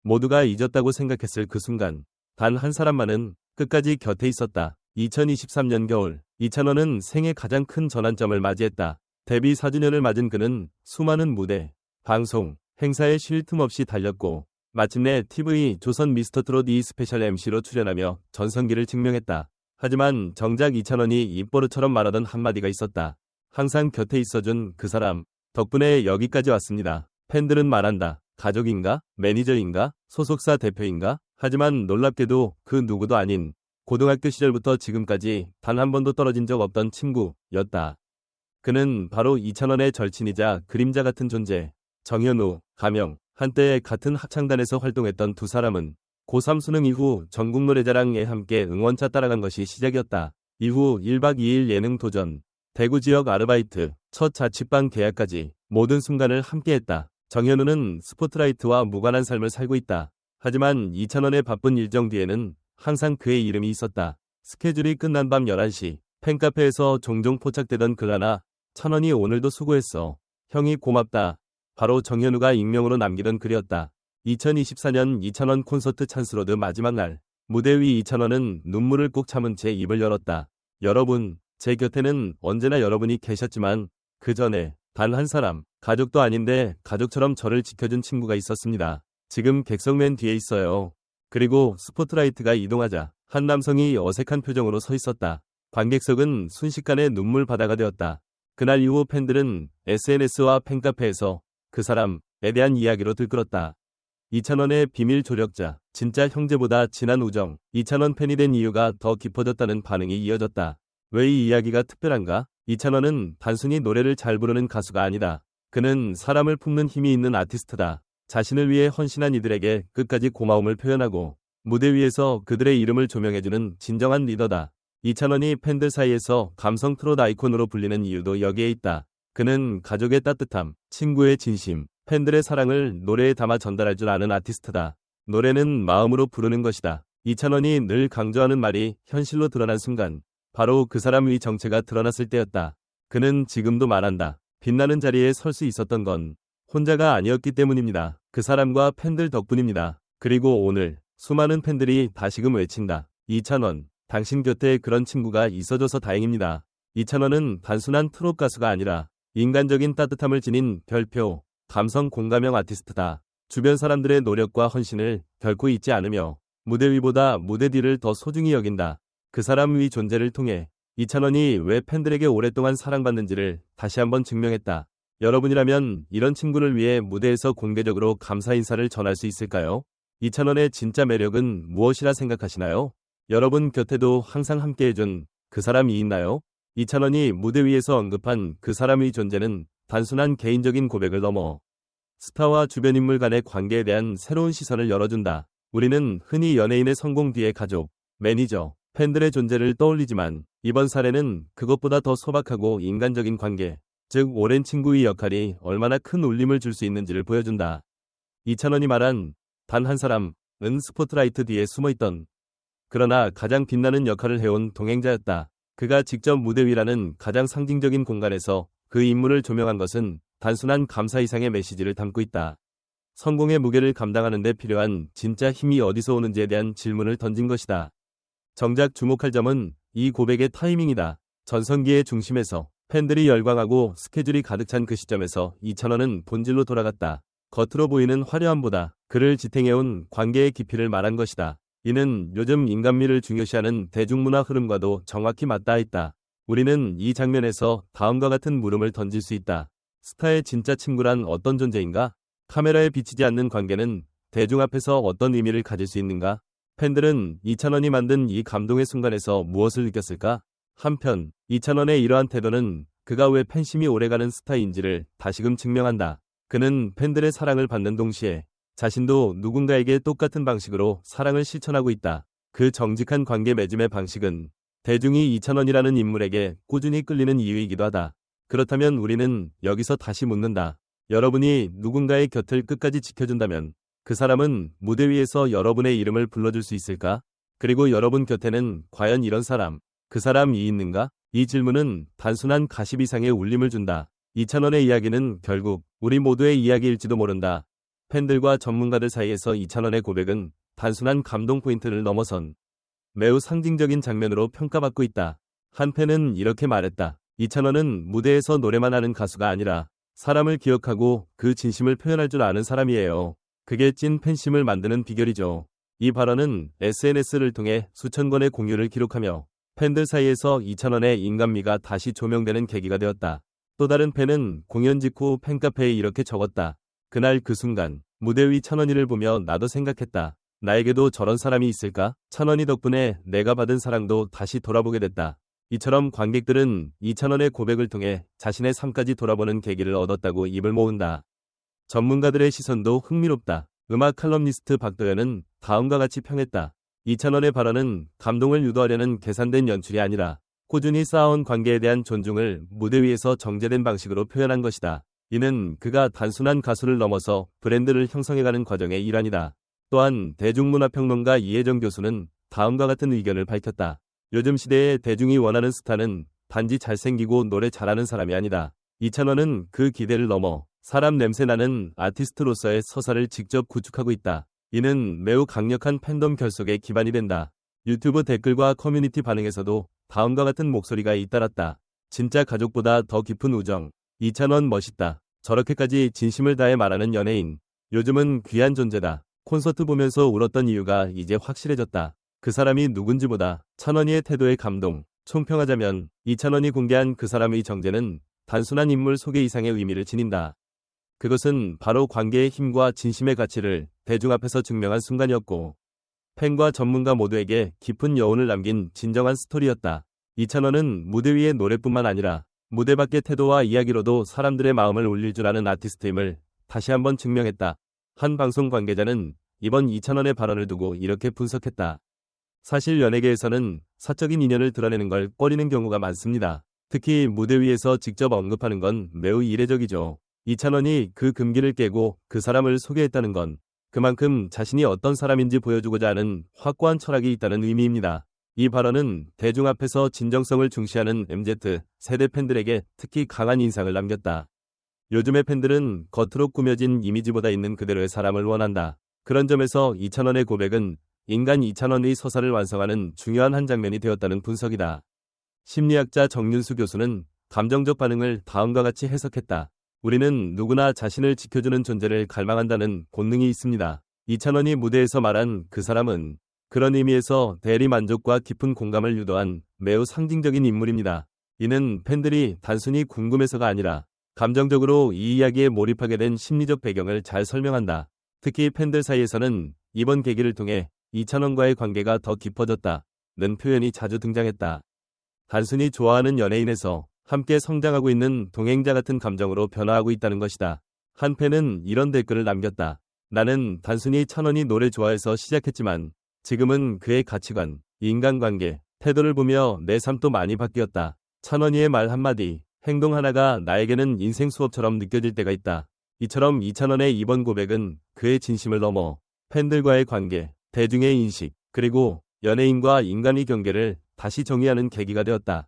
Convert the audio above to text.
모두가 잊었다고 생각했을 그 순간 단 한 사람만은 끝까지 곁에 있었다. 2023년 겨울 이찬원은 생애 가장 큰 전환점을 맞이했다. 데뷔 4주년을 맞은 그는 수많은 무대, 방송, 행사에 쉴 틈 없이 달렸고 마침내 TV 조선 미스터트롯 스페셜 MC로 출연하며 전성기를 증명했다. 하지만 정작 이찬원이 입버릇처럼 말하던 한마디가 있었다. 항상 곁에 있어준 그 사람 덕분에 여기까지 왔습니다. 팬들은 말한다. 가족인가? 매니저인가? 소속사 대표인가? 하지만 놀랍게도 그 누구도 아닌 고등학교 시절부터 지금까지 단 한 번도 떨어진 적 없던 친구였다. 그는 바로 이찬원의 절친이자 그림자 같은 존재. 정현우, 가명, 한때 같은 합창단에서 활동했던 두 사람은 고3 수능 이후 전국 노래자랑에 함께 응원차 따라간 것이 시작이었다. 이후 1박 2일 예능 도전, 대구 지역 아르바이트, 첫 자취방 계약까지 모든 순간을 함께했다. 정현우는 스포트라이트와 무관한 삶을 살고 있다. 하지만 이찬원의 바쁜 일정 뒤에는 항상 그의 이름이 있었다. 스케줄이 끝난 밤 11시 팬카페에서 종종 포착되던 글 하나. 찬원이 오늘도 수고했어. 형이 고맙다. 바로 정현우가 익명으로 남기던 글이었다. 2024년 이찬원 콘서트 찬스로드 마지막 날. 무대 위 이찬원은 눈물을 꾹 참은 채 입을 열었다. 여러분, 제 곁에는 언제나 여러분이 계셨지만 그 전에 단 한 사람, 가족도 아닌데 가족처럼 저를 지켜준 친구가 있었습니다. 지금 객석맨 뒤에 있어요. 그리고 스포트라이트가 이동하자 한 남성이 어색한 표정으로 서 있었다. 관객석은 순식간에 눈물 바다가 되었다. 그날 이후 팬들은 SNS와 팬카페에서 그 사람에 대한 이야기로 들끓었다. 이찬원의 비밀 조력자, 진짜 형제보다 진한 우정. 이찬원 팬이 된 이유가 더 깊어졌다는 반응이 이어졌다. 왜 이 이야기가 특별한가? 이찬원은 단순히 노래를 잘 부르는 가수가 아니다. 그는 사람을 품는 힘이 있는 아티스트다. 자신을 위해 헌신한 이들에게 끝까지 고마움을 표현하고 무대 위에서 그들의 이름을 조명해주는 진정한 리더다. 이찬원이 팬들 사이에서 감성 트롯 아이콘으로 불리는 이유도 여기에 있다. 그는 가족의 따뜻함, 친구의 진심, 팬들의 사랑을 노래에 담아 전달할 줄 아는 아티스트다. 노래는 마음으로 부르는 것이다. 이찬원이 늘 강조하는 말이 현실로 드러난 순간, 바로 그 사람 위 정체가 드러났을 때였다. 그는 지금도 말한다. 빛나는 자리에 설 수 있었던 건 혼자가 아니었기 때문입니다. 그 사람과 팬들 덕분입니다. 그리고 오늘 수많은 팬들이 다시금 외친다. 이찬원, 당신 곁에 그런 친구가 있어줘서 다행입니다. 이찬원은 단순한 트롯 가수가 아니라 인간적인 따뜻함을 지닌 별표, 감성 공감형 아티스트다. 주변 사람들의 노력과 헌신을 결코 잊지 않으며 무대 위보다 무대 뒤를 더 소중히 여긴다. 그 사람 위 존재를 통해 이찬원이 왜 팬들에게 오랫동안 사랑받는지를 다시 한번 증명했다. 여러분이라면 이런 친구를 위해 무대에서 공개적으로 감사 인사를 전할 수 있을까요? 이찬원의 진짜 매력은 무엇이라 생각하시나요? 여러분 곁에도 항상 함께해준 그 사람이 있나요? 이찬원이 무대 위에서 언급한 그 사람의 존재는 단순한 개인적인 고백을 넘어 스타와 주변 인물 간의 관계에 대한 새로운 시선을 열어준다. 우리는 흔히 연예인의 성공 뒤에 가족, 매니저, 팬들의 존재를 떠올리지만 이번 사례는 그것보다 더 소박하고 인간적인 관계, 즉 오랜 친구의 역할이 얼마나 큰 울림을 줄 수 있는지를 보여준다. 이찬원이 말한 단 한 사람은 스포트라이트 뒤에 숨어있던 그러나 가장 빛나는 역할을 해온 동행자였다. 그가 직접 무대 위라는 가장 상징적인 공간에서 그 인물을 조명한 것은 단순한 감사 이상의 메시지를 담고 있다. 성공의 무게를 감당하는 데 필요한 진짜 힘이 어디서 오는지에 대한 질문을 던진 것이다. 정작 주목할 점은 이 고백의 타이밍이다. 전성기의 중심에서 팬들이 열광하고 스케줄이 가득 찬 그 시점에서 이찬원은 본질로 돌아갔다. 겉으로 보이는 화려함보다 그를 지탱해온 관계의 깊이를 말한 것이다. 이는 요즘 인간미를 중요시하는 대중문화 흐름과도 정확히 맞닿아 있다. 우리는 이 장면에서 다음과 같은 물음을 던질 수 있다. 스타의 진짜 친구란 어떤 존재인가? 카메라에 비치지 않는 관계는 대중 앞에서 어떤 의미를 가질 수 있는가? 팬들은 이찬원이 만든 이 감동의 순간에서 무엇을 느꼈을까? 한편 이찬원의 이러한 태도는 그가 왜 팬심이 오래가는 스타인지를 다시금 증명한다. 그는 팬들의 사랑을 받는 동시에 자신도 누군가에게 똑같은 방식으로 사랑을 실천하고 있다. 그 정직한 관계 맺음의 방식은 대중이 이찬원이라는 인물에게 꾸준히 끌리는 이유이기도 하다. 그렇다면 우리는 여기서 다시 묻는다. 여러분이 누군가의 곁을 끝까지 지켜준다면 그 사람은 무대 위에서 여러분의 이름을 불러줄 수 있을까? 그리고 여러분 곁에는 과연 이런 사람, 그 사람이 있는가? 이 질문은 단순한 가십 이상의 울림을 준다. 이찬원의 이야기는 결국 우리 모두의 이야기일지도 모른다. 팬들과 전문가들 사이에서 이찬원의 고백은 단순한 감동 포인트를 넘어선 매우 상징적인 장면으로 평가받고 있다. 한 팬은 이렇게 말했다. 이찬원은 무대에서 노래만 하는 가수가 아니라 사람을 기억하고 그 진심을 표현할 줄 아는 사람이에요. 그게 찐 팬심을 만드는 비결이죠. 이 발언은 SNS를 통해 수천 건의 공유를 기록하며 팬들 사이에서 이찬원의 인간미가 다시 조명되는 계기가 되었다. 또 다른 팬은 공연 직후 팬카페에 이렇게 적었다. 그날 그 순간 무대 위 찬원이를 보며 나도 생각했다. 나에게도 저런 사람이 있을까? 찬원이 덕분에 내가 받은 사랑도 다시 돌아보게 됐다. 이처럼 관객들은 이찬원의 고백을 통해 자신의 삶까지 돌아보는 계기를 얻었다고 입을 모은다. 전문가들의 시선도 흥미롭다. 음악 칼럼니스트 박도연은 다음과 같이 평했다. 이찬원의 발언은 감동을 유도하려는 계산된 연출이 아니라 꾸준히 쌓아온 관계에 대한 존중을 무대 위에서 정제된 방식으로 표현한 것이다. 이는 그가 단순한 가수를 넘어서 브랜드를 형성해가는 과정의 일환이다. 또한 대중문화평론가 이혜정 교수는 다음과 같은 의견을 밝혔다. 요즘 시대에 대중이 원하는 스타는 단지 잘생기고 노래 잘하는 사람이 아니다. 이찬원은 그 기대를 넘어 사람 냄새나는 아티스트로서의 서사를 직접 구축하고 있다. 이는 매우 강력한 팬덤 결속의 기반이 된다. 유튜브 댓글과 커뮤니티 반응에서도 다음과 같은 목소리가 잇따랐다. 진짜 가족보다 더 깊은 우정. 이찬원 멋있다. 저렇게까지 진심을 다해 말하는 연예인. 요즘은 귀한 존재다. 콘서트 보면서 울었던 이유가 이제 확실해졌다. 그 사람이 누군지보다 찬원이의 태도에 감동. 총평하자면 이찬원이 공개한 그 사람의 정제는 단순한 인물 소개 이상의 의미를 지닌다. 그것은 바로 관계의 힘과 진심의 가치를 대중 앞에서 증명한 순간이었고 팬과 전문가 모두에게 깊은 여운을 남긴 진정한 스토리였다. 이찬원은 무대 위의 노래뿐만 아니라 무대 밖의 태도와 이야기로도 사람들의 마음을 울릴 줄 아는 아티스트임을 다시 한번 증명했다. 한 방송 관계자는 이번 이찬원의 발언을 두고 이렇게 분석했다. 사실 연예계에서는 사적인 인연을 드러내는 걸 꺼리는 경우가 많습니다. 특히 무대 위에서 직접 언급하는 건 매우 이례적이죠. 이찬원이 그 금기를 깨고 그 사람을 소개했다는 건 그만큼 자신이 어떤 사람인지 보여주고자 하는 확고한 철학이 있다는 의미입니다. 이 발언은 대중 앞에서 진정성을 중시하는 MZ세대 팬들에게 특히 강한 인상을 남겼다. 요즘의 팬들은 겉으로 꾸며진 이미지보다 있는 그대로의 사람을 원한다. 그런 점에서 이찬원의 고백은 인간 이찬원의 서사를 완성하는 중요한 한 장면이 되었다는 분석이다. 심리학자 정윤수 교수는 감정적 반응을 다음과 같이 해석했다. 우리는 누구나 자신을 지켜주는 존재를 갈망한다는 본능이 있습니다. 이찬원이 무대에서 말한 그 사람은 그런 의미에서 대리 만족과 깊은 공감을 유도한 매우 상징적인 인물입니다. 이는 팬들이 단순히 궁금해서가 아니라 감정적으로 이 이야기에 몰입하게 된 심리적 배경을 잘 설명한다. 특히 팬들 사이에서는 이번 계기를 통해 이찬원과의 관계가 더 깊어졌다는 표현이 자주 등장했다. 단순히 좋아하는 연예인에서 함께 성장하고 있는 동행자 같은 감정으로 변화하고 있다는 것이다. 한 팬은 이런 댓글을 남겼다. 나는 단순히 찬원이 노래 좋아해서 시작했지만 지금은 그의 가치관, 인간관계, 태도를 보며 내 삶도 많이 바뀌었다. 찬원이의 말 한마디, 행동 하나가 나에게는 인생 수업처럼 느껴질 때가 있다. 이처럼 이찬원의 이번 고백은 그의 진심을 넘어 팬들과의 관계, 대중의 인식, 그리고 연예인과 인간의 경계를 다시 정의하는 계기가 되었다.